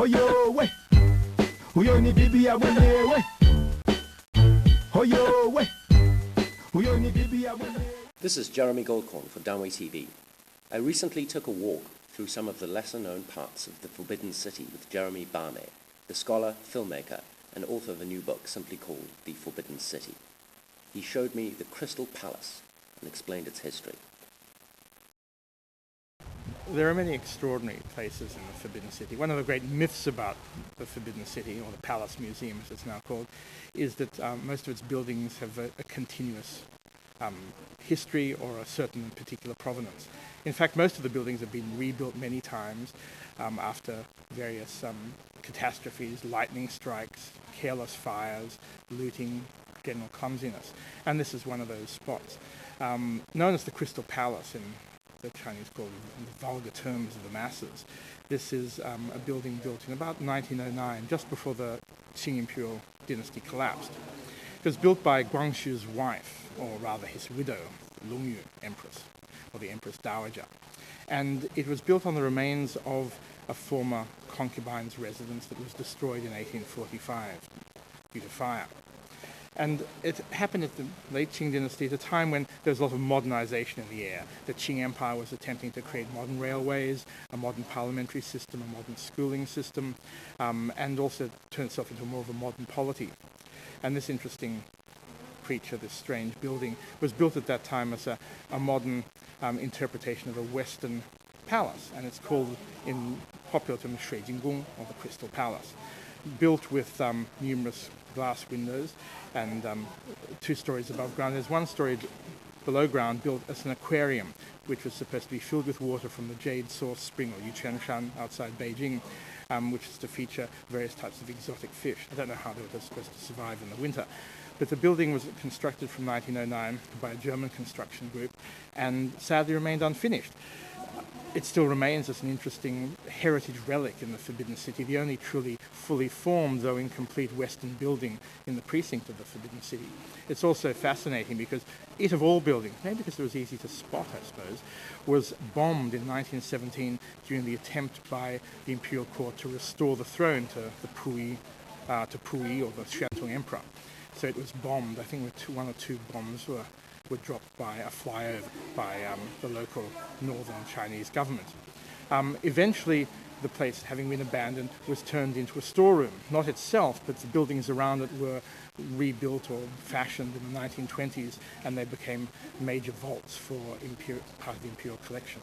Hoyo we, huyo ni bibi ya mwenyewe. Hoyo we, huyo ni bibi ya mwenyewe. This is Jeremy Goldcorn for Danwei TV. I recently took a walk through some of the lesser-known parts of the Forbidden City with Geremie Barmé, the scholar, filmmaker, and author of a new book simply called The Forbidden City. He showed me the Crystal Palace and explained its history. There are many extraordinary places in the Forbidden City. One of the great myths about the Forbidden City, or the Palace Museum as it's now called, is that most of its buildings have a continuous history or a certain particular provenance. In fact, most of the buildings have been rebuilt many times after various catastrophes, lightning strikes, careless fires, looting, general clumsiness. And this is one of those spots. Known as the Crystal Palace in the Chinese call in the vulgar terms of the masses. This is a building built in about 1909, just before the Qing imperial dynasty collapsed. It was built by Guangxu's wife, or rather his widow, Longyu Empress, or the Empress Dowager. And it was built on the remains of a former concubine's residence that was destroyed in 1845 due to fire. And it happened at the late Qing dynasty at a time when there was a lot of modernization in the air. The Qing Empire was attempting to create modern railways, a modern parliamentary system, a modern schooling system, and also turn itself into more of a modern polity. And this interesting creature, this strange building, was built at that time as a modern interpretation of a Western palace, and it's called in popular terms Shuijinggong, or the Crystal Palace. Built with numerous glass windows and 2 stories above ground. There's 1 story below ground built as an aquarium, which was supposed to be filled with water from the Jade Source Spring, or Yuquanshan, outside Beijing, which is to feature various types of exotic fish. I don't know how they were supposed to survive in the winter. But the building was constructed from 1909 by a German construction group and sadly remained unfinished. It still remains as an interesting heritage relic in the Forbidden City, the only truly fully formed, though incomplete, Western building in the precinct of the Forbidden City. It's also fascinating because it, of all buildings, maybe because it was easy to spot, I suppose, was bombed in 1917 during the attempt by the imperial court to restore the throne to the Puyi, or the Xuanzong Emperor. So it was bombed. I think 1 or 2 bombs were dropped by a flyover by the local northern Chinese government. Eventually, the place, having been abandoned, was turned into a storeroom. Not itself, but the buildings around it were rebuilt or fashioned in the 1920s, and they became major vaults for part of the imperial collection.